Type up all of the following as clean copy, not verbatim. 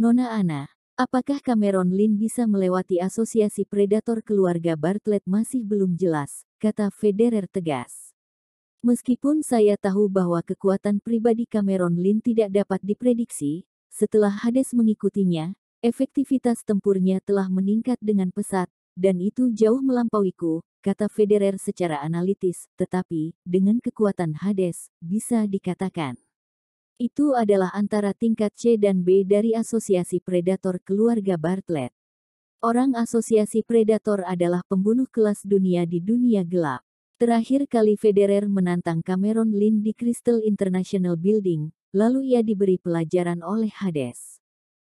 Nona Ana, apakah Cameron Lynn bisa melewati asosiasi predator keluarga Bartlett masih belum jelas, kata Federer tegas. Meskipun saya tahu bahwa kekuatan pribadi Cameron Lynn tidak dapat diprediksi, setelah Hades mengikutinya, efektivitas tempurnya telah meningkat dengan pesat, dan itu jauh melampauiku, kata Federer secara analitis, tetapi, dengan kekuatan Hades, bisa dikatakan. Itu adalah antara tingkat C dan B dari asosiasi predator keluarga Bartlett. Orang asosiasi predator adalah pembunuh kelas dunia di dunia gelap. Terakhir kali Federer menantang Cameron Lynn di Crystal International Building, lalu ia diberi pelajaran oleh Hades.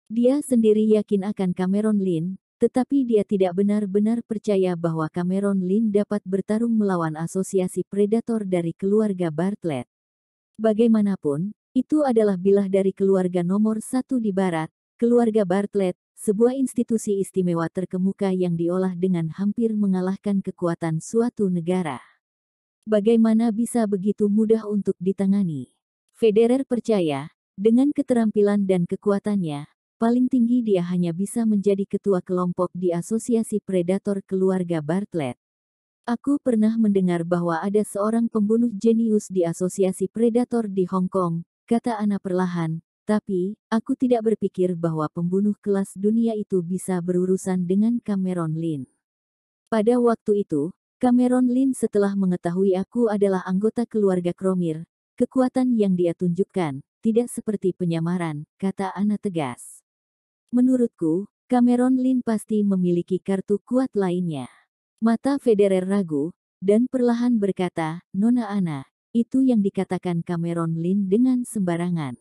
Dia sendiri yakin akan Cameron Lynn, tetapi dia tidak benar-benar percaya bahwa Cameron Lynn dapat bertarung melawan asosiasi predator dari keluarga Bartlett. Bagaimanapun, itu adalah bilah dari keluarga nomor satu di Barat, keluarga Bartlett, sebuah institusi istimewa terkemuka yang diolah dengan hampir mengalahkan kekuatan suatu negara. Bagaimana bisa begitu mudah untuk ditangani? Federer percaya, dengan keterampilan dan kekuatannya, paling tinggi dia hanya bisa menjadi ketua kelompok di asosiasi predator keluarga Bartlett. Aku pernah mendengar bahwa ada seorang pembunuh jenius di asosiasi predator di Hong Kong, kata Ana perlahan. Tapi, aku tidak berpikir bahwa pembunuh kelas dunia itu bisa berurusan dengan Cameron Lynn. Pada waktu itu, Cameron Lynn setelah mengetahui aku adalah anggota keluarga Cromir, kekuatan yang dia tunjukkan, tidak seperti penyamaran, kata Ana tegas. Menurutku, Cameron Lynn pasti memiliki kartu kuat lainnya. Mata Federer ragu, dan perlahan berkata, Nona Ana, itu yang dikatakan Cameron Lynn dengan sembarangan.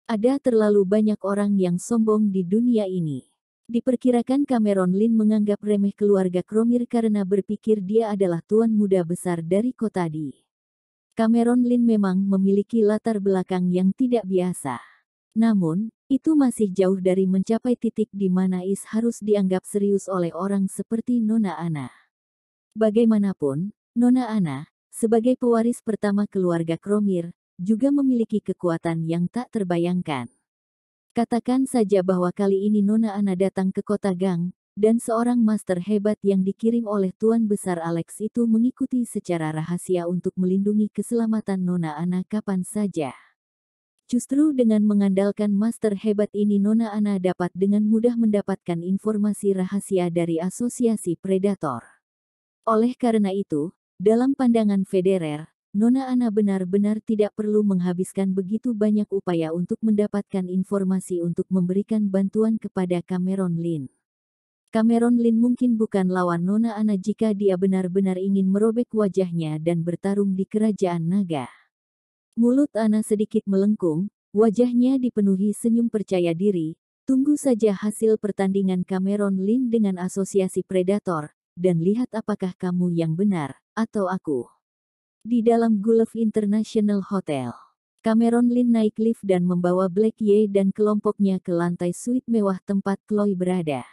Ada terlalu banyak orang yang sombong di dunia ini. Diperkirakan Cameron Lynn menganggap remeh keluarga Cromir karena berpikir dia adalah tuan muda besar dari kota di. Cameron Lynn memang memiliki latar belakang yang tidak biasa. Namun, itu masih jauh dari mencapai titik di mana Is harus dianggap serius oleh orang seperti Nona Ana. Bagaimanapun, Nona Ana, sebagai pewaris pertama keluarga Cromir, juga memiliki kekuatan yang tak terbayangkan. Katakan saja bahwa kali ini Nona Ana datang ke kota Gang, dan seorang master hebat yang dikirim oleh Tuan Besar Alex itu mengikuti secara rahasia untuk melindungi keselamatan Nona Ana kapan saja. Justru dengan mengandalkan master hebat ini Nona Ana dapat dengan mudah mendapatkan informasi rahasia dari asosiasi predator. Oleh karena itu, dalam pandangan Federer, Nona Ana benar-benar tidak perlu menghabiskan begitu banyak upaya untuk mendapatkan informasi untuk memberikan bantuan kepada Cameron Lynn. Cameron Lynn mungkin bukan lawan Nona Ana jika dia benar-benar ingin merobek wajahnya dan bertarung di kerajaan naga. Mulut Ana sedikit melengkung, wajahnya dipenuhi senyum percaya diri. Tunggu saja hasil pertandingan Cameron Lynn dengan asosiasi predator, dan lihat apakah kamu yang benar, atau aku. Di dalam Gulf International Hotel, Cameron Lynn naik lift dan membawa Black Ye dan kelompoknya ke lantai suite mewah tempat Chloe berada.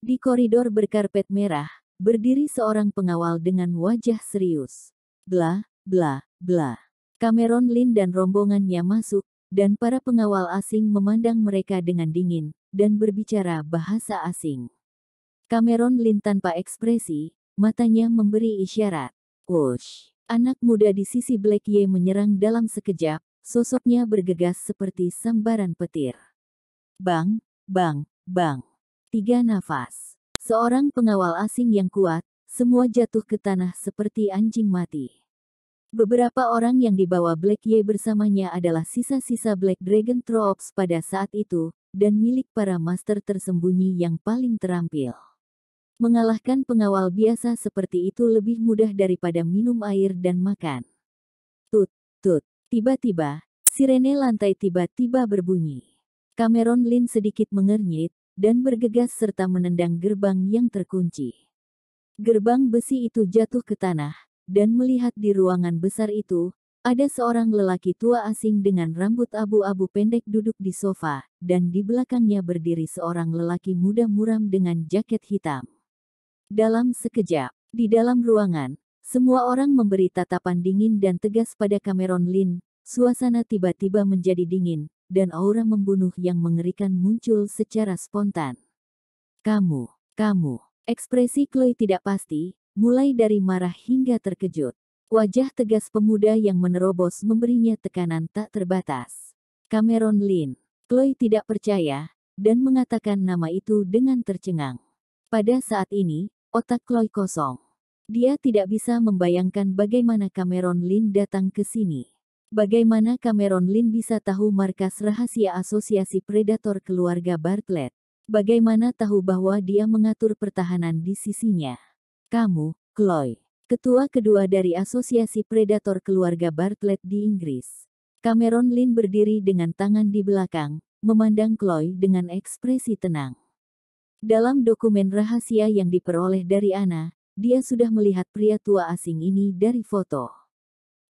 Di koridor berkarpet merah, berdiri seorang pengawal dengan wajah serius. Bla, bla, bla. Cameron Lynn dan rombongannya masuk, dan para pengawal asing memandang mereka dengan dingin, dan berbicara bahasa asing. Cameron Lynn tanpa ekspresi, matanya memberi isyarat. Wush. Anak muda di sisi Black Ye menyerang dalam sekejap, sosoknya bergegas seperti sambaran petir. Bang, bang, bang. 3 nafas. Seorang pengawal asing yang kuat, semua jatuh ke tanah seperti anjing mati. Beberapa orang yang dibawa Black Ye bersamanya adalah sisa-sisa Black Dragon Troops pada saat itu, dan milik para master tersembunyi yang paling terampil. Mengalahkan pengawal biasa seperti itu lebih mudah daripada minum air dan makan. Tut, tut. Tiba-tiba, sirene lantai tiba-tiba berbunyi. Cameron Lynn sedikit mengernyit, dan bergegas serta menendang gerbang yang terkunci. Gerbang besi itu jatuh ke tanah, dan melihat di ruangan besar itu, ada seorang lelaki tua asing dengan rambut abu-abu pendek duduk di sofa, dan di belakangnya berdiri seorang lelaki muda muram dengan jaket hitam. Dalam sekejap, di dalam ruangan, semua orang memberi tatapan dingin dan tegas pada Cameron Lynn. Suasana tiba-tiba menjadi dingin, dan aura membunuh yang mengerikan muncul secara spontan. Kamu. Ekspresi Chloe tidak pasti, mulai dari marah hingga terkejut. Wajah tegas pemuda yang menerobos memberinya tekanan tak terbatas. Cameron Lin. Chloe tidak percaya, dan mengatakan nama itu dengan tercengang. Pada saat ini, otak Chloe kosong. Dia tidak bisa membayangkan bagaimana Cameron Lin datang ke sini. Bagaimana Cameron Lin bisa tahu markas rahasia asosiasi predator keluarga Bartlett? Bagaimana tahu bahwa dia mengatur pertahanan di sisinya? Kamu, Chloe, ketua kedua dari asosiasi predator keluarga Bartlett di Inggris. Cameron Lin berdiri dengan tangan di belakang, memandang Chloe dengan ekspresi tenang. Dalam dokumen rahasia yang diperoleh dari Anna, dia sudah melihat pria tua asing ini dari foto.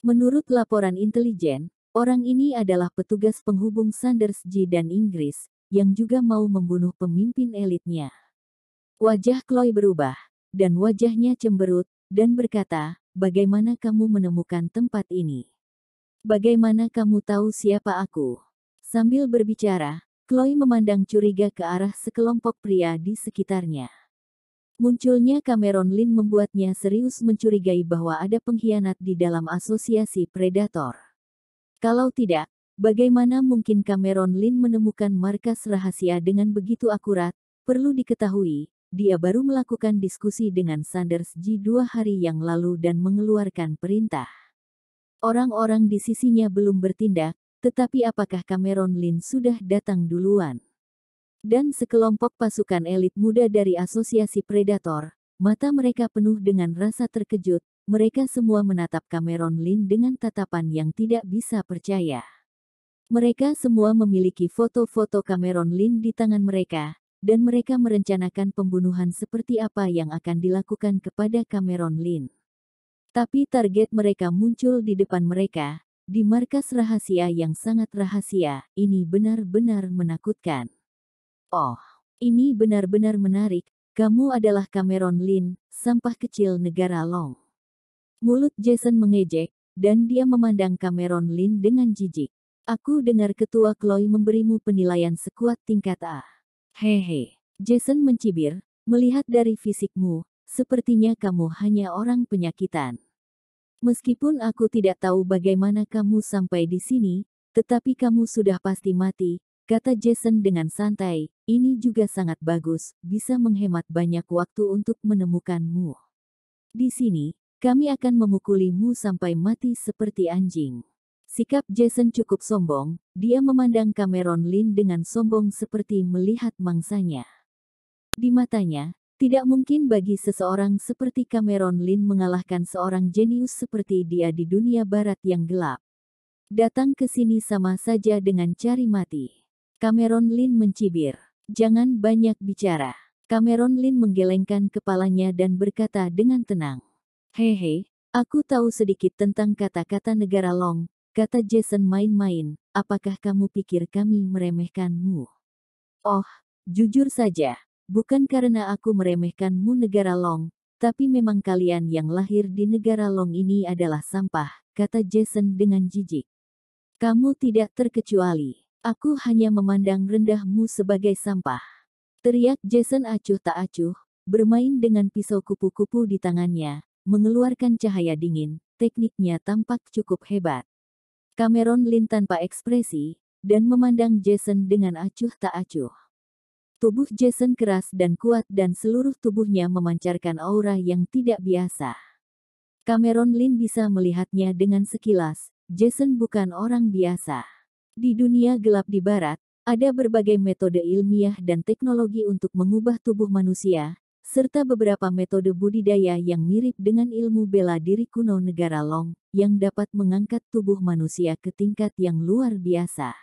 Menurut laporan intelijen, orang ini adalah petugas penghubung Sanders G dan Inggris, yang juga mau membunuh pemimpin elitnya. Wajah Chloe berubah, dan wajahnya cemberut, dan berkata, "Bagaimana kamu menemukan tempat ini? Bagaimana kamu tahu siapa aku?" Sambil berbicara, Chloe memandang curiga ke arah sekelompok pria di sekitarnya. Munculnya Cameron Lin membuatnya serius mencurigai bahwa ada pengkhianat di dalam asosiasi predator. Kalau tidak, bagaimana mungkin Cameron Lin menemukan markas rahasia dengan begitu akurat? Perlu diketahui, dia baru melakukan diskusi dengan Sanders G 2 hari yang lalu dan mengeluarkan perintah. Orang-orang di sisinya belum bertindak, tetapi apakah Cameron Lin sudah datang duluan? Dan sekelompok pasukan elit muda dari asosiasi predator, mata mereka penuh dengan rasa terkejut, mereka semua menatap Cameron Lin dengan tatapan yang tidak bisa percaya. Mereka semua memiliki foto-foto Cameron Lin di tangan mereka, dan mereka merencanakan pembunuhan seperti apa yang akan dilakukan kepada Cameron Lin. Tapi target mereka muncul di depan mereka, di markas rahasia yang sangat rahasia. Ini benar-benar menakutkan. Oh, ini benar-benar menarik. Kamu adalah Cameron Lin, sampah kecil negara Long. Mulut Jason mengejek, dan dia memandang Cameron Lin dengan jijik. Aku dengar ketua Chloe memberimu penilaian sekuat tingkat A. Hehe. Jason mencibir, melihat dari fisikmu, sepertinya kamu hanya orang penyakitan. Meskipun aku tidak tahu bagaimana kamu sampai di sini, tetapi kamu sudah pasti mati, kata Jason dengan santai. Ini juga sangat bagus, bisa menghemat banyak waktu untuk menemukanmu. Di sini, kami akan memukulimu sampai mati seperti anjing. Sikap Jason cukup sombong, dia memandang Cameron Lin dengan sombong seperti melihat mangsanya. Di matanya, tidak mungkin bagi seseorang seperti Cameron Lin mengalahkan seorang jenius seperti dia di dunia barat yang gelap. Datang ke sini sama saja dengan cari mati. Cameron Lin mencibir. Jangan banyak bicara. Cameron Lin menggelengkan kepalanya dan berkata dengan tenang. Hehe, aku tahu sedikit tentang kata-kata negara Long, kata Jason main-main. Apakah kamu pikir kami meremehkanmu? Oh, jujur saja. Bukan karena aku meremehkanmu negara Long, tapi memang kalian yang lahir di negara Long ini adalah sampah, kata Jason dengan jijik. Kamu tidak terkecuali. Aku hanya memandang rendahmu sebagai sampah. Teriak Jason acuh tak acuh, bermain dengan pisau kupu-kupu di tangannya, mengeluarkan cahaya dingin, tekniknya tampak cukup hebat. Cameron Lin tanpa ekspresi, dan memandang Jason dengan acuh tak acuh. Tubuh Jason keras dan kuat dan seluruh tubuhnya memancarkan aura yang tidak biasa. Cameron Lin bisa melihatnya dengan sekilas, Jason bukan orang biasa. Di dunia gelap di barat, ada berbagai metode ilmiah dan teknologi untuk mengubah tubuh manusia, serta beberapa metode budidaya yang mirip dengan ilmu bela diri kuno negara Long, yang dapat mengangkat tubuh manusia ke tingkat yang luar biasa.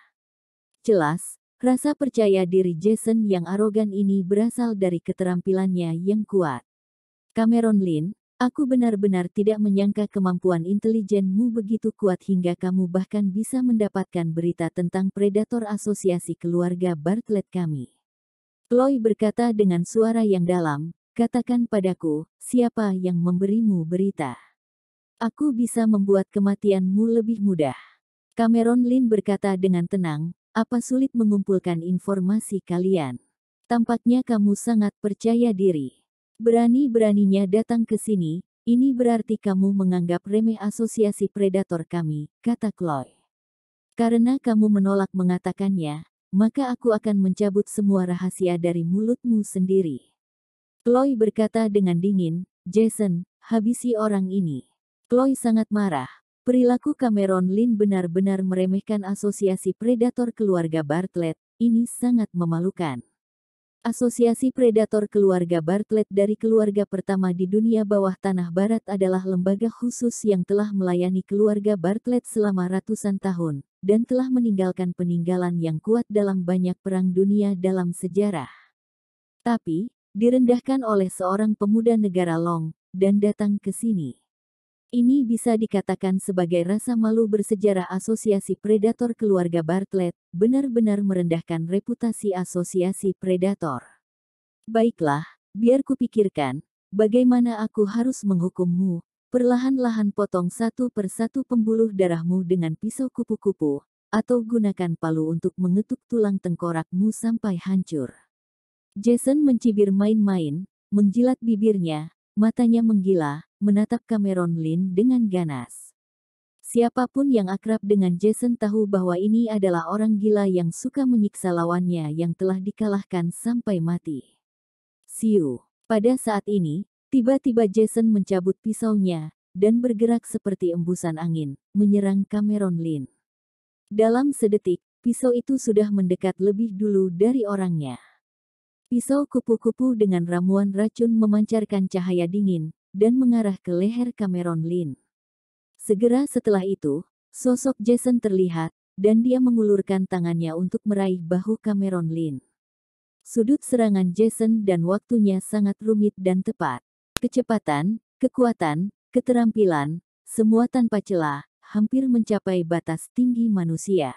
Jelas, rasa percaya diri Jason yang arogan ini berasal dari keterampilannya yang kuat. Cameron Lin, aku benar-benar tidak menyangka kemampuan intelijenmu begitu kuat hingga kamu bahkan bisa mendapatkan berita tentang predator asosiasi keluarga Bartlett kami. Chloe berkata dengan suara yang dalam, katakan padaku, siapa yang memberimu berita? Aku bisa membuat kematianmu lebih mudah. Cameron Lin berkata dengan tenang, apa sulit mengumpulkan informasi kalian? Tampaknya kamu sangat percaya diri. Berani-beraninya datang ke sini, ini berarti kamu menganggap remeh asosiasi predator kami, kata Chloe. Karena kamu menolak mengatakannya, maka aku akan mencabut semua rahasia dari mulutmu sendiri. Chloe berkata dengan dingin, Jason, habisi orang ini. Chloe sangat marah. Perilaku Cameron Lynn benar-benar meremehkan asosiasi predator keluarga Bartlett, ini sangat memalukan. Asosiasi predator keluarga Bartlett dari keluarga pertama di dunia bawah tanah barat adalah lembaga khusus yang telah melayani keluarga Bartlett selama ratusan tahun, dan telah meninggalkan peninggalan yang kuat dalam banyak perang dunia dalam sejarah. Tapi, direndahkan oleh seorang pemuda negara Long, dan datang ke sini. Ini bisa dikatakan sebagai rasa malu bersejarah asosiasi predator keluarga Bartlett, benar-benar merendahkan reputasi asosiasi predator. Baiklah, biar kupikirkan, bagaimana aku harus menghukummu, perlahan-lahan potong satu persatu pembuluh darahmu dengan pisau kupu-kupu, atau gunakan palu untuk mengetuk tulang tengkorakmu sampai hancur. Jason mencibir main-main, menjilat bibirnya, matanya menggila, menatap Cameron Lynn dengan ganas. Siapapun yang akrab dengan Jason tahu bahwa ini adalah orang gila yang suka menyiksa lawannya yang telah dikalahkan sampai mati. Siu. Pada saat ini, tiba-tiba Jason mencabut pisaunya, dan bergerak seperti embusan angin, menyerang Cameron Lynn. Dalam sedetik, pisau itu sudah mendekat lebih dulu dari orangnya. Pisau kupu-kupu dengan ramuan racun memancarkan cahaya dingin, dan mengarah ke leher Cameron Lynn. Segera setelah itu, sosok Jason terlihat, dan dia mengulurkan tangannya untuk meraih bahu Cameron Lynn. Sudut serangan Jason dan waktunya sangat rumit dan tepat. Kecepatan, kekuatan, keterampilan, semua tanpa celah, hampir mencapai batas tinggi manusia.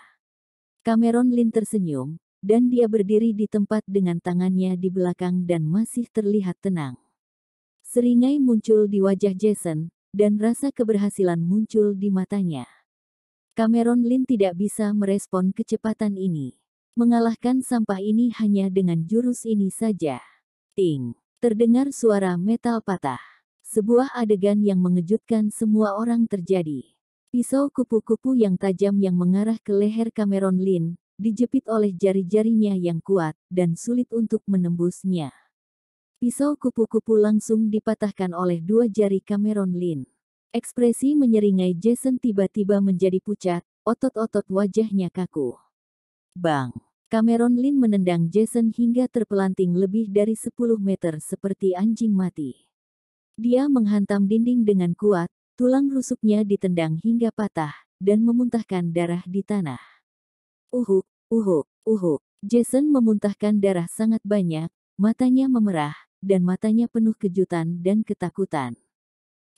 Cameron Lynn tersenyum, dan dia berdiri di tempat dengan tangannya di belakang dan masih terlihat tenang. Seringai muncul di wajah Jason, dan rasa keberhasilan muncul di matanya. Cameron Lynn tidak bisa merespon kecepatan ini. Mengalahkan sampah ini hanya dengan jurus ini saja. Ting! Terdengar suara metal patah. Sebuah adegan yang mengejutkan semua orang terjadi. Pisau kupu-kupu yang tajam yang mengarah ke leher Cameron Lynn, dijepit oleh jari-jarinya yang kuat, dan sulit untuk menembusnya. Pisau kupu-kupu langsung dipatahkan oleh dua jari Cameron Lynn. Ekspresi menyeringai Jason tiba-tiba menjadi pucat, otot-otot wajahnya kaku. Bang! Cameron Lynn menendang Jason hingga terpelanting lebih dari 10 meter seperti anjing mati. Dia menghantam dinding dengan kuat, tulang rusuknya ditendang hingga patah, dan memuntahkan darah di tanah. Uhuk, uhuk, uhuk. Jason memuntahkan darah sangat banyak, matanya memerah, dan matanya penuh kejutan dan ketakutan.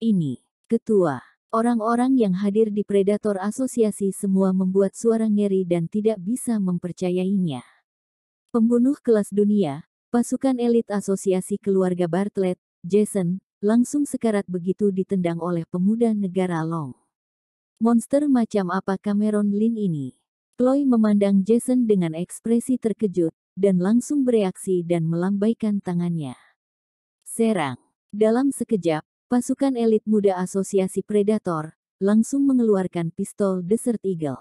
Ini, ketua. Orang-orang yang hadir di Predator Asosiasi semua membuat suara ngeri dan tidak bisa mempercayainya. Pembunuh kelas dunia, pasukan elit Asosiasi Keluarga Bartlett, Jason, langsung sekarat begitu ditendang oleh pemuda negara Long. Monster macam apa Cameron Lynn ini? Chloe memandang Jason dengan ekspresi terkejut, dan langsung bereaksi dan melambaikan tangannya. Serang. Dalam sekejap, pasukan elit muda Asosiasi Predator, langsung mengeluarkan pistol Desert Eagle.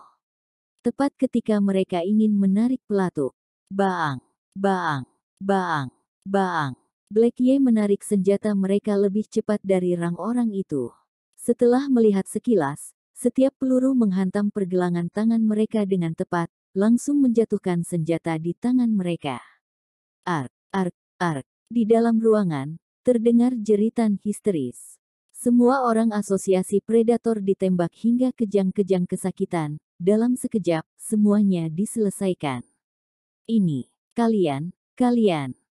Tepat ketika mereka ingin menarik pelatuk. Baang, baang, baang, baang. Black Ye menarik senjata mereka lebih cepat dari rang orang itu. Setelah melihat sekilas, setiap peluru menghantam pergelangan tangan mereka dengan tepat, langsung menjatuhkan senjata di tangan mereka. Ark, ark, ark. Di dalam ruangan, terdengar jeritan histeris. Semua orang asosiasi predator ditembak hingga kejang-kejang kesakitan. Dalam sekejap, semuanya diselesaikan. Ini, kalian.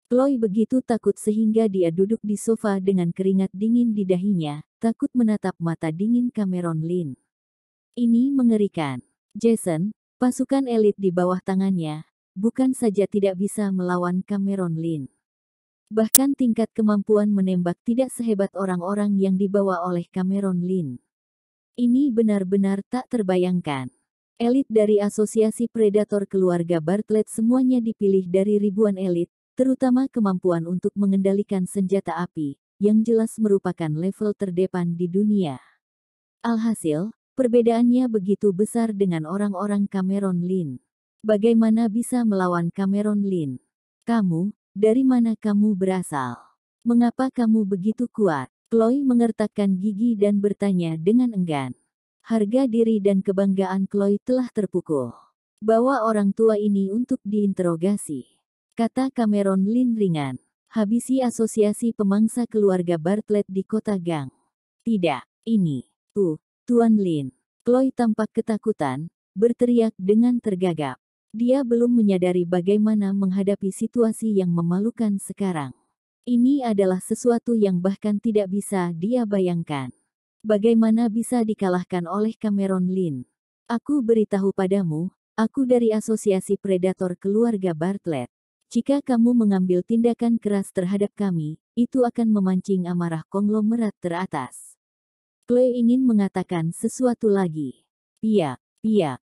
Chloe begitu takut sehingga dia duduk di sofa dengan keringat dingin di dahinya, takut menatap mata dingin Cameron Lynn. Ini mengerikan. Jason, pasukan elit di bawah tangannya, bukan saja tidak bisa melawan Cameron Lynn. Bahkan tingkat kemampuan menembak tidak sehebat orang-orang yang dibawa oleh Cameron Lynn. Ini benar-benar tak terbayangkan. Elit dari Asosiasi Predator Keluarga Bartlett semuanya dipilih dari ribuan elit, terutama kemampuan untuk mengendalikan senjata api, yang jelas merupakan level terdepan di dunia. Alhasil, perbedaannya begitu besar dengan orang-orang Cameron Lin. Bagaimana bisa melawan Cameron Lin? Kamu, dari mana kamu berasal? Mengapa kamu begitu kuat? Chloe mengertakkan gigi dan bertanya dengan enggan. Harga diri dan kebanggaan Chloe telah terpukul. Bawa orang tua ini untuk diinterogasi, kata Cameron Lin ringan. Habisi asosiasi pemangsa keluarga Bartlett di kota Gang. Tidak, ini, Tuan Lin. Chloe tampak ketakutan, berteriak dengan tergagap. Dia belum menyadari bagaimana menghadapi situasi yang memalukan sekarang. Ini adalah sesuatu yang bahkan tidak bisa dia bayangkan. Bagaimana bisa dikalahkan oleh Cameron Lin? Aku beritahu padamu, aku dari Asosiasi Predator Keluarga Bartlett. Jika kamu mengambil tindakan keras terhadap kami, itu akan memancing amarah konglomerat teratas. Chloe ingin mengatakan sesuatu lagi. Pia.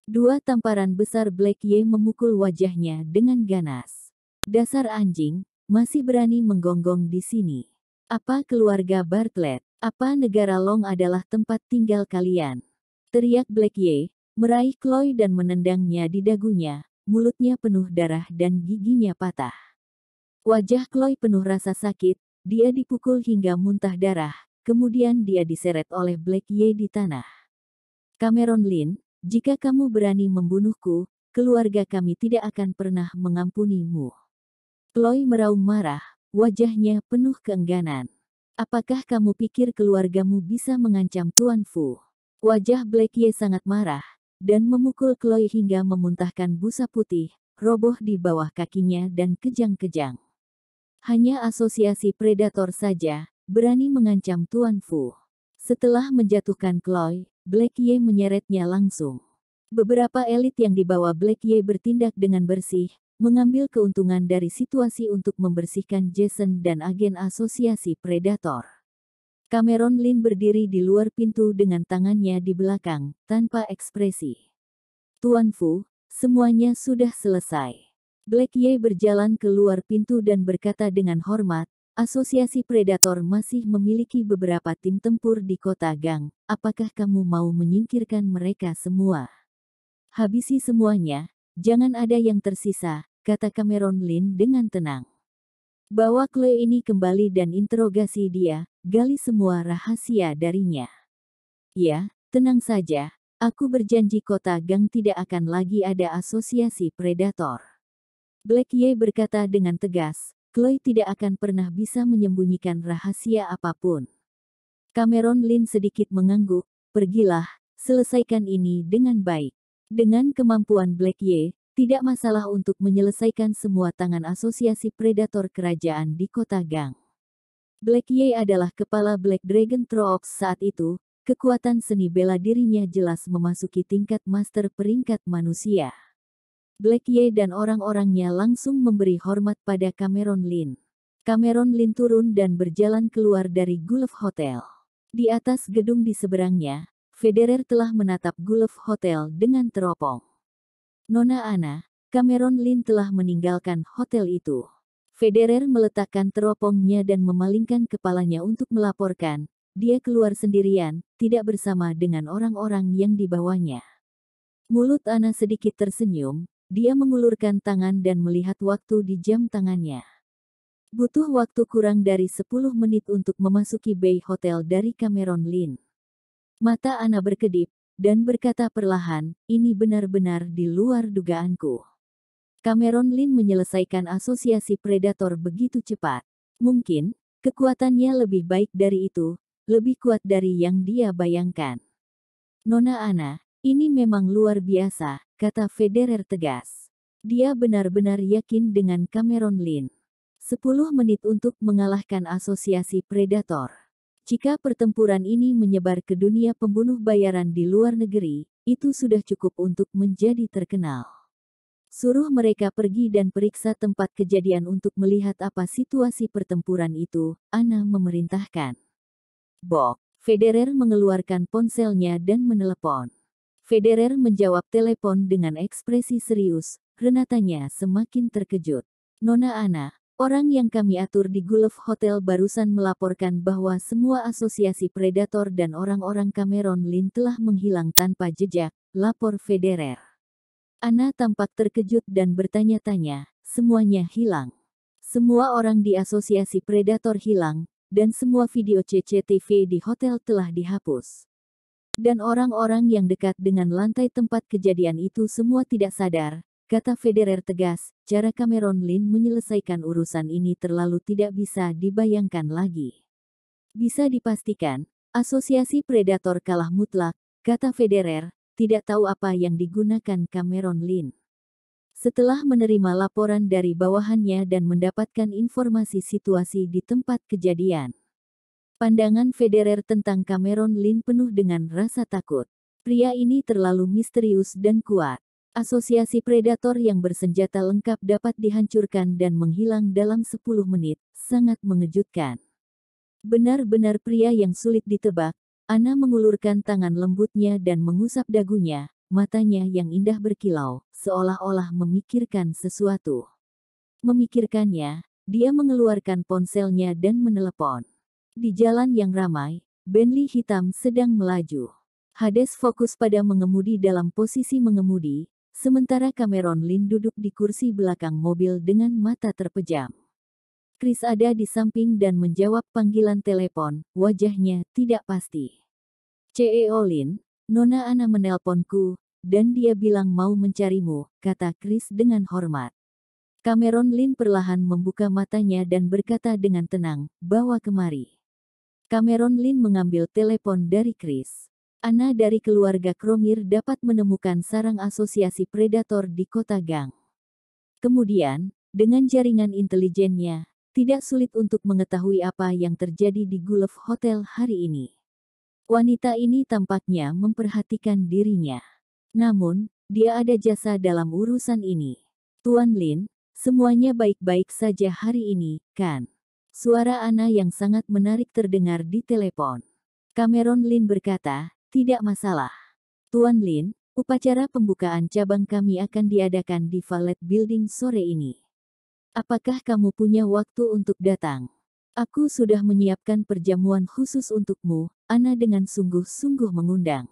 Dua tamparan besar Black Ye memukul wajahnya dengan ganas. Dasar anjing, masih berani menggonggong di sini. Apa keluarga Bartlett? Apa negara Long adalah tempat tinggal kalian? Teriak Black Ye, meraih Chloe dan menendangnya di dagunya, mulutnya penuh darah dan giginya patah. Wajah Chloe penuh rasa sakit, dia dipukul hingga muntah darah, kemudian dia diseret oleh Black Ye di tanah. Cameron Lin, jika kamu berani membunuhku, keluarga kami tidak akan pernah mengampunimu. Chloe meraung marah, wajahnya penuh keengganan. Apakah kamu pikir keluargamu bisa mengancam Tuan Fu? Wajah Black Ye sangat marah, dan memukul Chloe hingga memuntahkan busa putih, roboh di bawah kakinya dan kejang-kejang. Hanya asosiasi predator saja, berani mengancam Tuan Fu. Setelah menjatuhkan Chloe, Black Ye menyeretnya langsung. Beberapa elit yang dibawa Black Ye bertindak dengan bersih, mengambil keuntungan dari situasi untuk membersihkan Jason dan agen asosiasi predator. Cameron Lin berdiri di luar pintu dengan tangannya di belakang, tanpa ekspresi. Tuan Fu, semuanya sudah selesai. Black Ye berjalan keluar pintu dan berkata dengan hormat, Asosiasi Predator masih memiliki beberapa tim tempur di kota Gang, apakah kamu mau menyingkirkan mereka semua? Habisi semuanya, jangan ada yang tersisa, kata Cameron Lin dengan tenang. Bawa Chloe ini kembali dan interogasi dia, gali semua rahasia darinya. Ya, tenang saja, aku berjanji kota Gang tidak akan lagi ada asosiasi predator. Black Ye berkata dengan tegas, Chloe tidak akan pernah bisa menyembunyikan rahasia apapun. Cameron Lin sedikit mengangguk, pergilah, selesaikan ini dengan baik. Dengan kemampuan Black Ye, tidak masalah untuk menyelesaikan semua tangan asosiasi predator kerajaan di kota Gang. Black Ye adalah kepala Black Dragon Troops saat itu, kekuatan seni bela dirinya jelas memasuki tingkat master peringkat manusia. Black Ye dan orang-orangnya langsung memberi hormat pada Cameron Lin. Cameron Lin turun dan berjalan keluar dari Gulf Hotel. Di atas gedung di seberangnya, Federer telah menatap Gulf Hotel dengan teropong. Nona Ana, Cameron Lin telah meninggalkan hotel itu. Federer meletakkan teropongnya dan memalingkan kepalanya untuk melaporkan, dia keluar sendirian, tidak bersama dengan orang-orang yang dibawanya. Mulut Ana sedikit tersenyum, dia mengulurkan tangan dan melihat waktu di jam tangannya. Butuh waktu kurang dari 10 menit untuk memasuki Bay Hotel dari Cameron Lin. Mata Ana berkedip, dan berkata perlahan, ini benar-benar di luar dugaanku. Cameron Lin menyelesaikan asosiasi predator begitu cepat. Mungkin, kekuatannya lebih baik dari itu, lebih kuat dari yang dia bayangkan. Nona Ana, ini memang luar biasa, kata Federer tegas. Dia benar-benar yakin dengan Cameron Lin. 10 menit untuk mengalahkan asosiasi predator. Jika pertempuran ini menyebar ke dunia pembunuh bayaran di luar negeri, itu sudah cukup untuk menjadi terkenal. Suruh mereka pergi dan periksa tempat kejadian untuk melihat apa situasi pertempuran itu, Ana memerintahkan. Bok, Federer mengeluarkan ponselnya dan menelepon. Federer menjawab telepon dengan ekspresi serius. Renatanya semakin terkejut. Nona Ana, orang yang kami atur di Gulf Hotel barusan melaporkan bahwa semua asosiasi predator dan orang-orang Cameron Lynn telah menghilang tanpa jejak, lapor Federer. Ana tampak terkejut dan bertanya-tanya, semuanya hilang. Semua orang di asosiasi predator hilang, dan semua video CCTV di hotel telah dihapus. Dan orang-orang yang dekat dengan lantai tempat kejadian itu semua tidak sadar, kata Federer tegas. Cara Cameron Lynn menyelesaikan urusan ini terlalu tidak bisa dibayangkan lagi. Bisa dipastikan, asosiasi predator kalah mutlak, kata Federer, tidak tahu apa yang digunakan Cameron Lynn. Setelah menerima laporan dari bawahannya dan mendapatkan informasi situasi di tempat kejadian, pandangan Federer tentang Cameron Lynn penuh dengan rasa takut. Pria ini terlalu misterius dan kuat. Asosiasi predator yang bersenjata lengkap dapat dihancurkan dan menghilang dalam 10 menit, sangat mengejutkan. Benar-benar pria yang sulit ditebak. Ana mengulurkan tangan lembutnya dan mengusap dagunya, matanya yang indah berkilau, seolah-olah memikirkan sesuatu. Memikirkannya, dia mengeluarkan ponselnya dan menelepon. Di jalan yang ramai, Bentley hitam sedang melaju. Hades fokus pada mengemudi dalam posisi mengemudi, sementara Cameron Lynn duduk di kursi belakang mobil dengan mata terpejam. Chris ada di samping dan menjawab panggilan telepon, wajahnya tidak pasti. CEO Lynn, Nona Ana menelponku, dan dia bilang mau mencarimu, kata Chris dengan hormat. Cameron Lynn perlahan membuka matanya dan berkata dengan tenang, bawa kemari. Cameron Lynn mengambil telepon dari Chris. Ana dari keluarga Cromir dapat menemukan sarang asosiasi predator di kota Gang. Kemudian, dengan jaringan intelijennya, tidak sulit untuk mengetahui apa yang terjadi di Gulf Hotel hari ini. Wanita ini tampaknya memperhatikan dirinya. Namun, dia ada jasa dalam urusan ini. Tuan Lin, semuanya baik-baik saja hari ini, kan? Suara Ana yang sangat menarik terdengar di telepon. Cameron Lin berkata, tidak masalah. Tuan Lin, upacara pembukaan cabang kami akan diadakan di Valet Building sore ini. Apakah kamu punya waktu untuk datang? Aku sudah menyiapkan perjamuan khusus untukmu, Ana dengan sungguh-sungguh mengundang.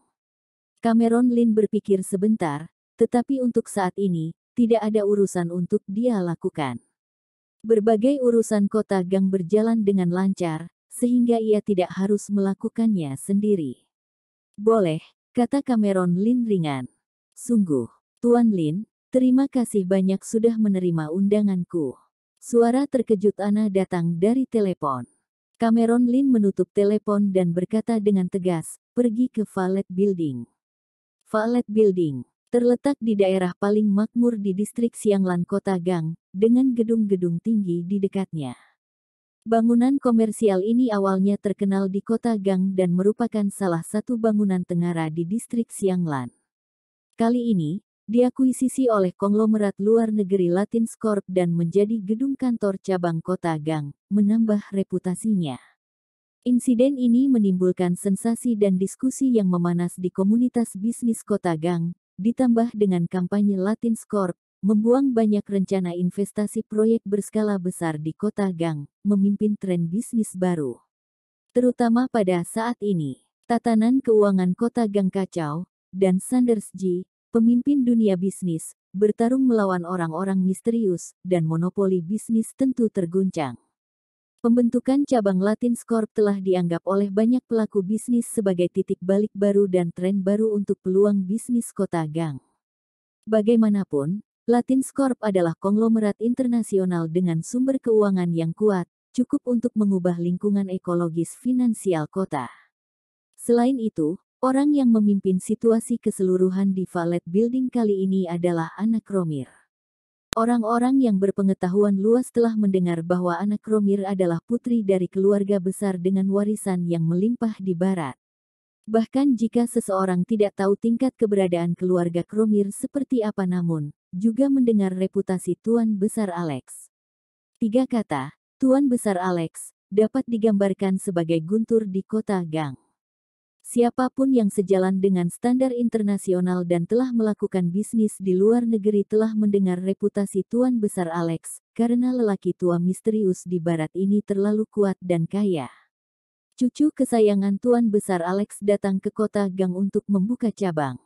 Cameron Lin berpikir sebentar, tetapi untuk saat ini, tidak ada urusan untuk dia lakukan. Berbagai urusan kota Gang berjalan dengan lancar, sehingga ia tidak harus melakukannya sendiri. Boleh, kata Cameron Lin ringan. Sungguh, Tuan Lin, terima kasih banyak sudah menerima undanganku. Suara terkejut Ana datang dari telepon. Cameron Lin menutup telepon dan berkata dengan tegas, pergi ke Valet Building. Valet Building terletak di daerah paling makmur di distrik Xianglan Kota Gang, dengan gedung-gedung tinggi di dekatnya. Bangunan komersial ini awalnya terkenal di Kota Gang dan merupakan salah satu bangunan tengara di distrik Xianglan. Kali ini, diakuisisi oleh konglomerat luar negeri Latins Corp dan menjadi gedung kantor cabang Kota Gang, menambah reputasinya. Insiden ini menimbulkan sensasi dan diskusi yang memanas di komunitas bisnis Kota Gang, ditambah dengan kampanye Latins Corp, membuang banyak rencana investasi proyek berskala besar di Kota Gang, memimpin tren bisnis baru. Terutama pada saat ini, tatanan keuangan Kota Gang kacau, dan Sanders G, pemimpin dunia bisnis, bertarung melawan orang-orang misterius, dan monopoli bisnis tentu terguncang. Pembentukan cabang Latins Corp telah dianggap oleh banyak pelaku bisnis sebagai titik balik baru dan tren baru untuk peluang bisnis Kota Gang. Bagaimanapun, Latins Corp adalah konglomerat internasional dengan sumber keuangan yang kuat, cukup untuk mengubah lingkungan ekologis finansial kota. Selain itu, orang yang memimpin situasi keseluruhan di Valet Building kali ini adalah anak Cromir. Orang-orang yang berpengetahuan luas telah mendengar bahwa anak Cromir adalah putri dari keluarga besar dengan warisan yang melimpah di barat. Bahkan jika seseorang tidak tahu tingkat keberadaan keluarga Cromir seperti apa namun, juga mendengar reputasi Tuan Besar Alex. 3 kata, Tuan Besar Alex, dapat digambarkan sebagai guntur di Kota Gang. Siapapun yang sejalan dengan standar internasional dan telah melakukan bisnis di luar negeri telah mendengar reputasi Tuan Besar Alex, karena lelaki tua misterius di barat ini terlalu kuat dan kaya. Cucu kesayangan Tuan Besar Alex datang ke kota Gang untuk membuka cabang.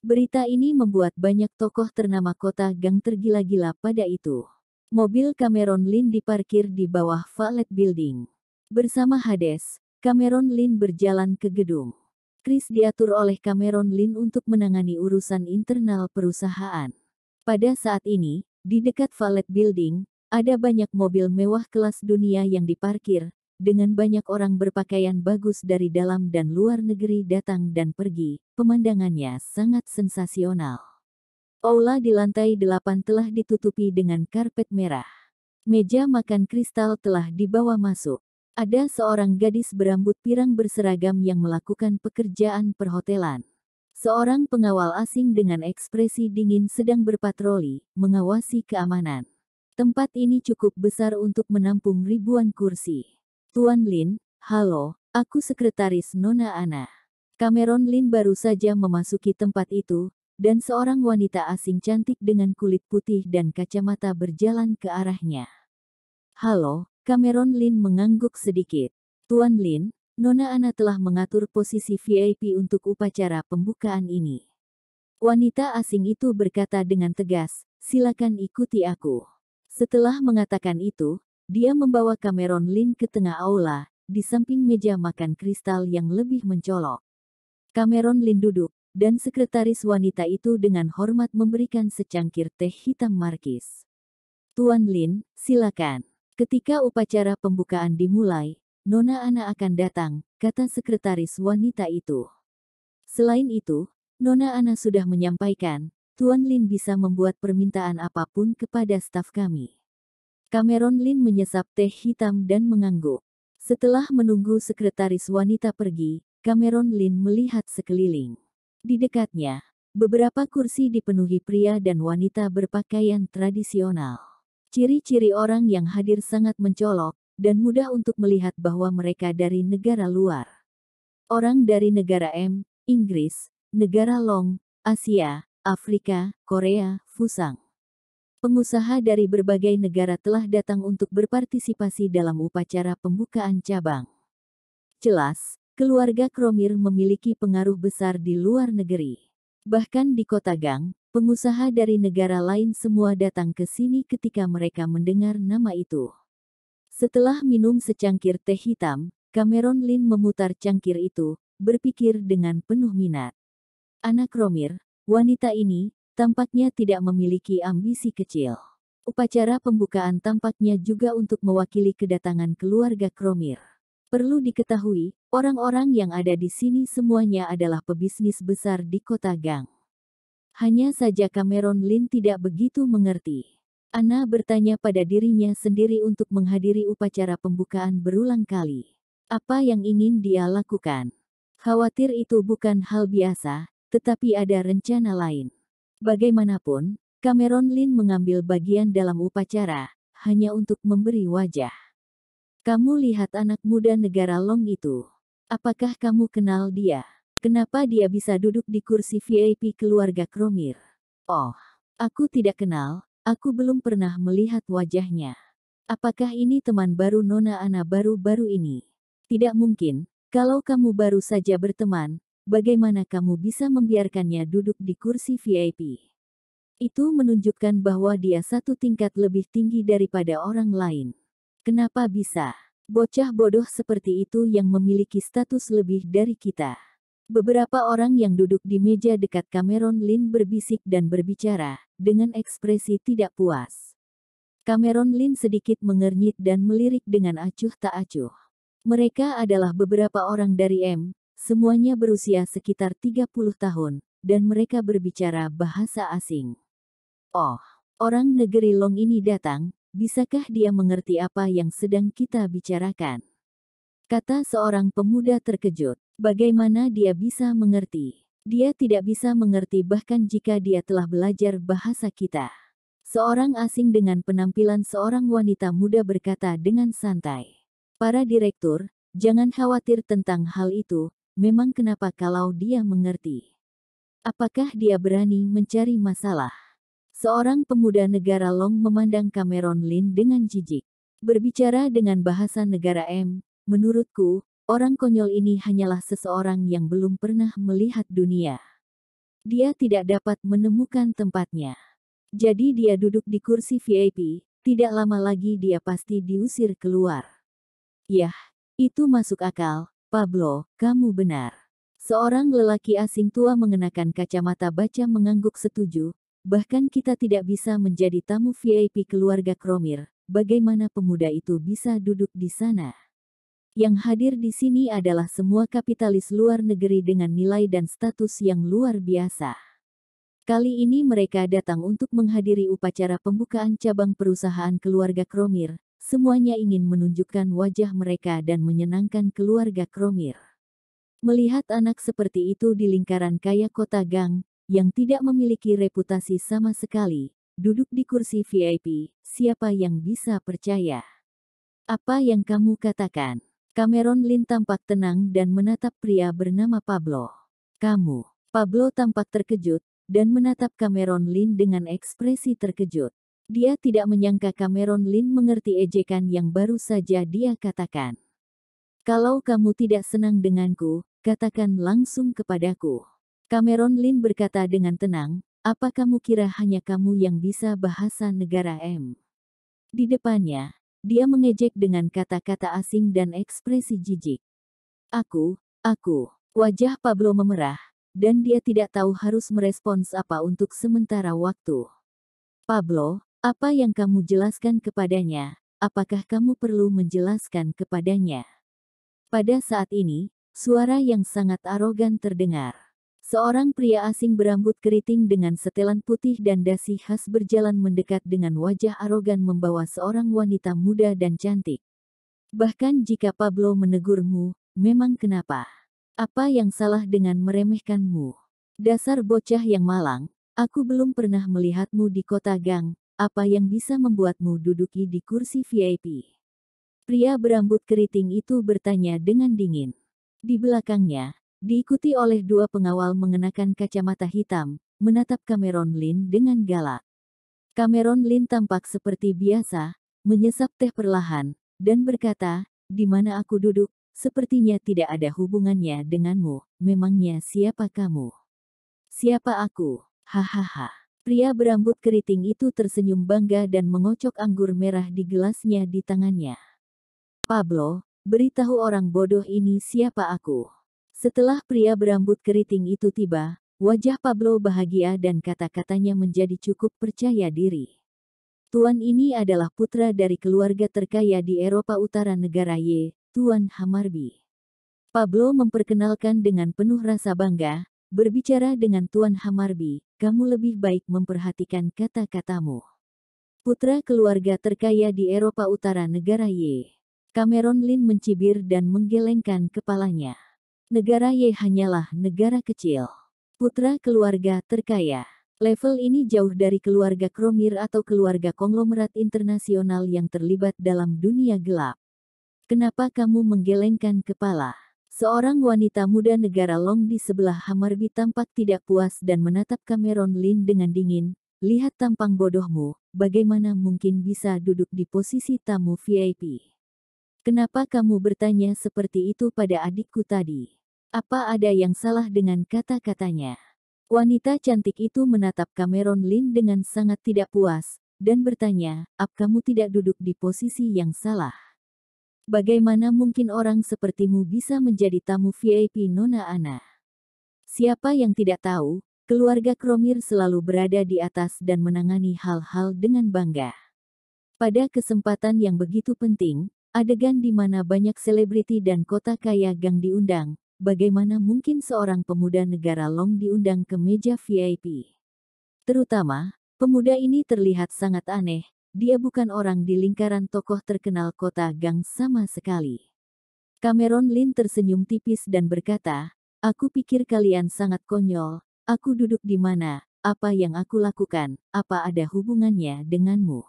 Berita ini membuat banyak tokoh ternama kota Gang tergila-gila pada itu. Mobil Cameron Lin diparkir di bawah Valet Building. Bersama Hades, Cameron Lin berjalan ke gedung. Chris diatur oleh Cameron Lin untuk menangani urusan internal perusahaan. Pada saat ini, di dekat Valet Building, ada banyak mobil mewah kelas dunia yang diparkir, dengan banyak orang berpakaian bagus dari dalam dan luar negeri datang dan pergi. Pemandangannya sangat sensasional. Aula di lantai 8 telah ditutupi dengan karpet merah. Meja makan kristal telah dibawa masuk. Ada seorang gadis berambut pirang berseragam yang melakukan pekerjaan perhotelan. Seorang pengawal asing dengan ekspresi dingin sedang berpatroli, mengawasi keamanan. Tempat ini cukup besar untuk menampung ribuan kursi. Tuan Lin, halo, aku sekretaris Nona Ana. Cameron Lin baru saja memasuki tempat itu, dan seorang wanita asing cantik dengan kulit putih dan kacamata berjalan ke arahnya. Halo, Cameron Lin mengangguk sedikit. Tuan Lin, Nona Ana telah mengatur posisi VIP untuk upacara pembukaan ini. Wanita asing itu berkata dengan tegas, silakan ikuti aku. Setelah mengatakan itu, dia membawa Cameron Lin ke tengah aula, di samping meja makan kristal yang lebih mencolok. Cameron Lin duduk, dan sekretaris wanita itu dengan hormat memberikan secangkir teh hitam markis. Tuan Lin, silakan. Ketika upacara pembukaan dimulai, Nona Ana akan datang, kata sekretaris wanita itu. Selain itu, Nona Ana sudah menyampaikan, Tuan Lin bisa membuat permintaan apapun kepada staf kami. Cameron Lin menyesap teh hitam dan mengangguk. Setelah menunggu sekretaris wanita pergi, Cameron Lin melihat sekeliling. Di dekatnya, beberapa kursi dipenuhi pria dan wanita berpakaian tradisional. Ciri-ciri orang yang hadir sangat mencolok, dan mudah untuk melihat bahwa mereka dari negara luar. Orang dari negara Inggris, negara Long, Asia, Afrika, Korea, Fusang. Pengusaha dari berbagai negara telah datang untuk berpartisipasi dalam upacara pembukaan cabang. Jelas, keluarga Kromir memiliki pengaruh besar di luar negeri. Bahkan di kota Gang, pengusaha dari negara lain semua datang ke sini ketika mereka mendengar nama itu. Setelah minum secangkir teh hitam, Cameron Lin memutar cangkir itu, berpikir dengan penuh minat. Anak Kromir, wanita ini, tampaknya tidak memiliki ambisi kecil. Upacara pembukaan tampaknya juga untuk mewakili kedatangan keluarga Kromir. Perlu diketahui, orang-orang yang ada di sini semuanya adalah pebisnis besar di kota Gang. Hanya saja Cameron Lin tidak begitu mengerti. Ana bertanya pada dirinya sendiri untuk menghadiri upacara pembukaan berulang kali. Apa yang ingin dia lakukan? Khawatir itu bukan hal biasa, tetapi ada rencana lain. Bagaimanapun, Cameron Lin mengambil bagian dalam upacara, hanya untuk memberi wajah. Kamu lihat anak muda negara Long itu. Apakah kamu kenal dia? Kenapa dia bisa duduk di kursi VIP keluarga Kromir? Oh, aku tidak kenal, aku belum pernah melihat wajahnya. Apakah ini teman baru Nona Ana baru-baru ini? Tidak mungkin, kalau kamu baru saja berteman, bagaimana kamu bisa membiarkannya duduk di kursi VIP? Itu menunjukkan bahwa dia satu tingkat lebih tinggi daripada orang lain. Kenapa bisa? Bocah bodoh seperti itu yang memiliki status lebih dari kita. Beberapa orang yang duduk di meja dekat Cameron Lin berbisik dan berbicara, dengan ekspresi tidak puas. Cameron Lin sedikit mengernyit dan melirik dengan acuh tak acuh. Mereka adalah beberapa orang dari semuanya berusia sekitar 30 tahun, dan mereka berbicara bahasa asing. Oh, orang negeri Long ini datang, bisakah dia mengerti apa yang sedang kita bicarakan? Kata seorang pemuda terkejut. Bagaimana dia bisa mengerti? Dia tidak bisa mengerti bahkan jika dia telah belajar bahasa kita. Seorang asing dengan penampilan seorang wanita muda berkata dengan santai. Para direktur, jangan khawatir tentang hal itu, memang kenapa kalau dia mengerti? Apakah dia berani mencari masalah? Seorang pemuda negara Long memandang Cameron Lin dengan jijik. Berbicara dengan bahasa negara M, menurutku, orang konyol ini hanyalah seseorang yang belum pernah melihat dunia. Dia tidak dapat menemukan tempatnya. Jadi dia duduk di kursi VIP, tidak lama lagi dia pasti diusir keluar. Yah, itu masuk akal, Pablo, kamu benar. Seorang lelaki asing tua mengenakan kacamata baca mengangguk setuju, bahkan kita tidak bisa menjadi tamu VIP keluarga Cromir. Bagaimana pemuda itu bisa duduk di sana? Yang hadir di sini adalah semua kapitalis luar negeri dengan nilai dan status yang luar biasa. Kali ini mereka datang untuk menghadiri upacara pembukaan cabang perusahaan keluarga Cromir. Semuanya ingin menunjukkan wajah mereka dan menyenangkan keluarga Cromir. Melihat anak seperti itu di lingkaran kaya kota Gang, yang tidak memiliki reputasi sama sekali, duduk di kursi VIP, siapa yang bisa percaya? Apa yang kamu katakan? Cameron Lin tampak tenang dan menatap pria bernama Pablo. Kamu. Pablo tampak terkejut, dan menatap Cameron Lin dengan ekspresi terkejut. Dia tidak menyangka Cameron Lin mengerti ejekan yang baru saja dia katakan. Kalau kamu tidak senang denganku, katakan langsung kepadaku. Cameron Lin berkata dengan tenang, apa kamu kira hanya kamu yang bisa bahasa negara M? Di depannya, dia mengejek dengan kata-kata asing dan ekspresi jijik. Aku. Wajah Pablo memerah, dan dia tidak tahu harus merespons apa untuk sementara waktu. Pablo, apa yang kamu jelaskan kepadanya? Apakah kamu perlu menjelaskan kepadanya? Pada saat ini, suara yang sangat arogan terdengar. Seorang pria asing berambut keriting dengan setelan putih dan dasi khas berjalan mendekat dengan wajah arogan membawa seorang wanita muda dan cantik. Bahkan jika Pablo menegurmu, memang kenapa? Apa yang salah dengan meremehkanmu? Dasar bocah yang malang, aku belum pernah melihatmu di kota Gang, apa yang bisa membuatmu duduki di kursi VIP? Pria berambut keriting itu bertanya dengan dingin. Di belakangnya, diikuti oleh dua pengawal mengenakan kacamata hitam, menatap Cameron Lin dengan galak. Cameron Lin tampak seperti biasa, menyesap teh perlahan, dan berkata, di mana aku duduk, sepertinya tidak ada hubungannya denganmu, memangnya siapa kamu? Siapa aku? Hahaha. Pria berambut keriting itu tersenyum bangga dan mengocok anggur merah di gelasnya di tangannya. Pablo, beritahu orang bodoh ini siapa aku. Setelah pria berambut keriting itu tiba, wajah Pablo bahagia dan kata-katanya menjadi cukup percaya diri. Tuan ini adalah putra dari keluarga terkaya di Eropa Utara negara Y, Tuan Hammarby. Pablo memperkenalkan dengan penuh rasa bangga, berbicara dengan Tuan Hammarby, kamu lebih baik memperhatikan kata-katamu. Putra keluarga terkaya di Eropa Utara negara Y. Cameron Lin mencibir dan menggelengkan kepalanya. Negara Y hanyalah negara kecil. Putra keluarga terkaya. Level ini jauh dari keluarga Cromir atau keluarga konglomerat internasional yang terlibat dalam dunia gelap. Kenapa kamu menggelengkan kepala? Seorang wanita muda negara Long di sebelah Hammarby tampak tidak puas dan menatap Cameron Lin dengan dingin. Lihat tampang bodohmu, bagaimana mungkin bisa duduk di posisi tamu VIP? Kenapa kamu bertanya seperti itu pada adikku tadi? Apa ada yang salah dengan kata-katanya? Wanita cantik itu menatap Cameron Lin dengan sangat tidak puas, dan bertanya, kamu tidak duduk di posisi yang salah? Bagaimana mungkin orang sepertimu bisa menjadi tamu VIP Nona Ana? Siapa yang tidak tahu, keluarga Cromir selalu berada di atas dan menangani hal-hal dengan bangga. Pada kesempatan yang begitu penting, adegan di mana banyak selebriti dan kota kaya Gang diundang, bagaimana mungkin seorang pemuda negara Long diundang ke meja VIP? Terutama, pemuda ini terlihat sangat aneh, dia bukan orang di lingkaran tokoh terkenal kota Gang sama sekali. Cameron Lin tersenyum tipis dan berkata, aku pikir kalian sangat konyol, aku duduk di mana, apa yang aku lakukan, apa ada hubungannya denganmu?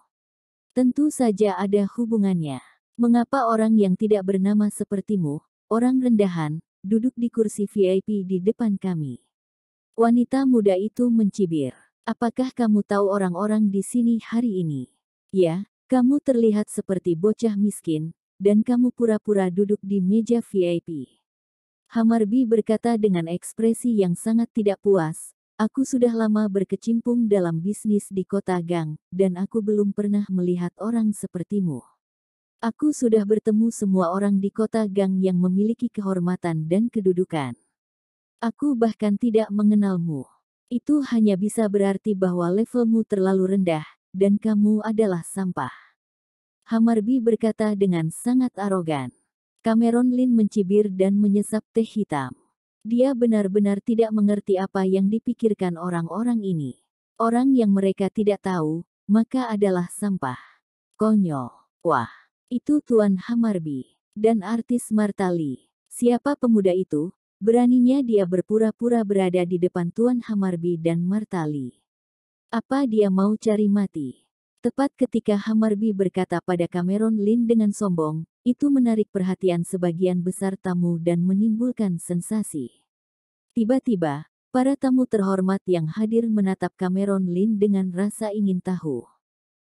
Tentu saja ada hubungannya. Mengapa orang yang tidak bernama sepertimu, orang rendahan, duduk di kursi VIP di depan kami. Wanita muda itu mencibir. Apakah kamu tahu orang-orang di sini hari ini? Ya, kamu terlihat seperti bocah miskin, dan kamu pura-pura duduk di meja VIP. Hamarbi berkata dengan ekspresi yang sangat tidak puas. Aku sudah lama berkecimpung dalam bisnis di kota Gang, dan aku belum pernah melihat orang sepertimu. Aku sudah bertemu semua orang di kota Gang yang memiliki kehormatan dan kedudukan. Aku bahkan tidak mengenalmu. Itu hanya bisa berarti bahwa levelmu terlalu rendah, dan kamu adalah sampah. Hamarbi berkata dengan sangat arogan. Cameron Lin mencibir dan menyesap teh hitam. Dia benar-benar tidak mengerti apa yang dipikirkan orang-orang ini. Orang yang mereka tidak tahu, maka adalah sampah. Konyol. Wah, itu Tuan Hamarbi. Dan artis Martali. Siapa pemuda itu? Beraninya dia berpura-pura berada di depan Tuan Hamarbi dan Martali. Apa dia mau cari mati? Tepat ketika Hamarbi berkata pada Cameron Lin dengan sombong, itu menarik perhatian sebagian besar tamu dan menimbulkan sensasi. Tiba-tiba, para tamu terhormat yang hadir menatap Cameron Lin dengan rasa ingin tahu.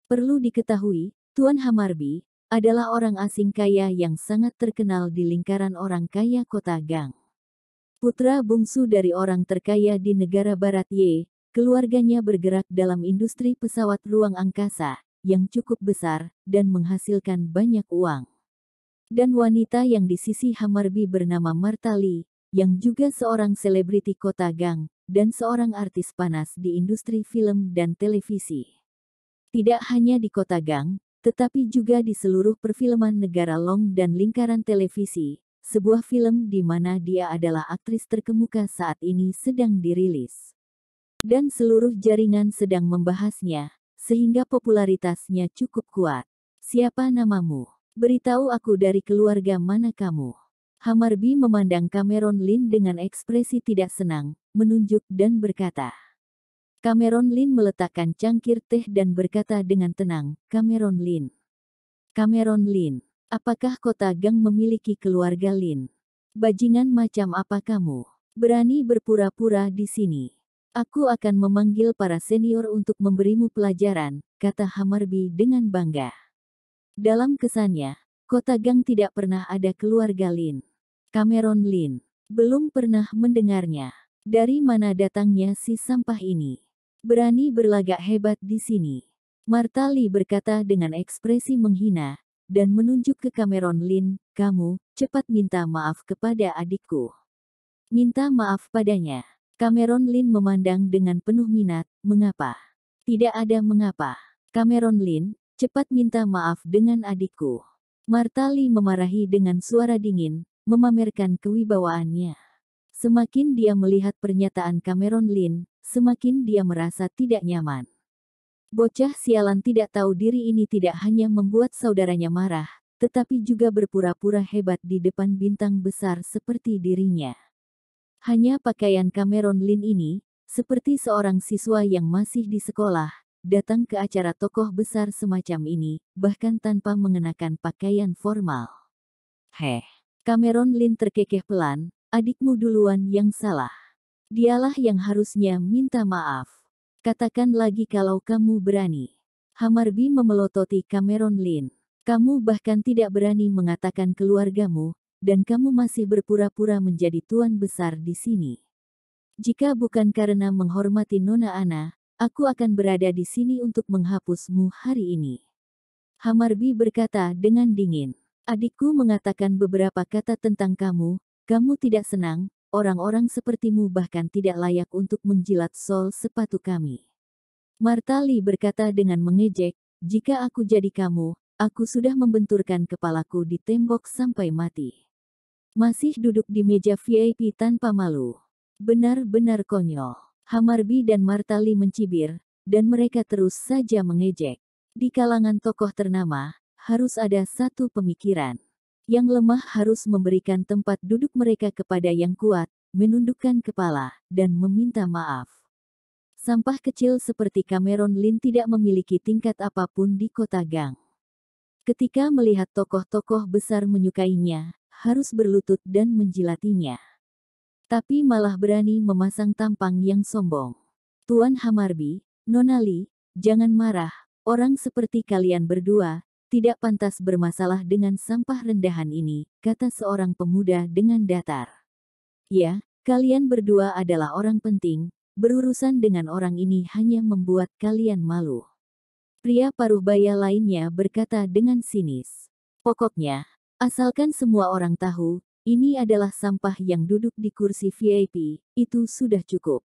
Perlu diketahui, Tuan Hamarbi adalah orang asing kaya yang sangat terkenal di lingkaran orang kaya kota Gang. Putra bungsu dari orang terkaya di negara Barat Y, keluarganya bergerak dalam industri pesawat ruang angkasa, yang cukup besar, dan menghasilkan banyak uang. Dan wanita yang di sisi Hamarbi bernama Martali, yang juga seorang selebriti kota Gang, dan seorang artis panas di industri film dan televisi. Tidak hanya di kota Gang, tetapi juga di seluruh perfilman negara Long dan lingkaran televisi, sebuah film di mana dia adalah aktris terkemuka saat ini sedang dirilis. Dan seluruh jaringan sedang membahasnya, sehingga popularitasnya cukup kuat. Siapa namamu? Beritahu aku dari keluarga mana kamu. Hamarbi memandang Cameron Lin dengan ekspresi tidak senang, menunjuk dan berkata. Cameron Lin meletakkan cangkir teh dan berkata dengan tenang, Cameron Lin. Cameron Lin, apakah kota Gang memiliki keluarga Lin? Bajingan macam apa kamu? Berani berpura-pura di sini. Aku akan memanggil para senior untuk memberimu pelajaran, kata Hamarbi dengan bangga. Dalam kesannya, kota Gang tidak pernah ada keluarga Lin. Cameron Lin belum pernah mendengarnya. Dari mana datangnya si sampah ini? Berani berlagak hebat di sini. Martali berkata dengan ekspresi menghina, dan menunjuk ke Cameron Lin, kamu, cepat minta maaf kepada adikku. Minta maaf padanya. Cameron Lin memandang dengan penuh minat, mengapa? Tidak ada mengapa. Cameron Lin, cepat minta maaf dengan adikku. Martali memarahi dengan suara dingin, memamerkan kewibawaannya. Semakin dia melihat pernyataan Cameron Lin, semakin dia merasa tidak nyaman. Bocah sialan tidak tahu diri ini tidak hanya membuat saudaranya marah, tetapi juga berpura-pura hebat di depan bintang besar seperti dirinya. Hanya pakaian Cameron Lin ini, seperti seorang siswa yang masih di sekolah, datang ke acara tokoh besar semacam ini, bahkan tanpa mengenakan pakaian formal. Cameron Lin terkekeh pelan, adikmu duluan yang salah. Dialah yang harusnya minta maaf. Katakan lagi kalau kamu berani. Hamarbi memelototi Cameron Lin. Kamu bahkan tidak berani mengatakan keluargamu, dan kamu masih berpura-pura menjadi tuan besar di sini. Jika bukan karena menghormati Nona Ana, aku akan berada di sini untuk menghapusmu hari ini. Hamarbi berkata dengan dingin. Adikku mengatakan beberapa kata tentang kamu, kamu tidak senang, orang-orang sepertimu bahkan tidak layak untuk menjilat sol sepatu kami. Martali berkata dengan mengejek, jika aku jadi kamu, aku sudah membenturkan kepalaku di tembok sampai mati. Masih duduk di meja VIP tanpa malu. Benar-benar konyol. Hamarbi dan Martali mencibir, dan mereka terus saja mengejek. Di kalangan tokoh ternama, harus ada satu pemikiran. Yang lemah harus memberikan tempat duduk mereka kepada yang kuat, menundukkan kepala, dan meminta maaf. Sampah kecil seperti Cameron Lin tidak memiliki tingkat apapun di kota Gang. Ketika melihat tokoh-tokoh besar menyukainya, harus berlutut dan menjilatinya. Tapi malah berani memasang tampang yang sombong. Tuan Hamarbi, Nona Li, jangan marah, orang seperti kalian berdua, tidak pantas bermasalah dengan sampah rendahan ini, kata seorang pemuda dengan datar. Ya, kalian berdua adalah orang penting, berurusan dengan orang ini hanya membuat kalian malu. Pria paruh baya lainnya berkata dengan sinis. Pokoknya, asalkan semua orang tahu, ini adalah sampah yang duduk di kursi VIP, itu sudah cukup.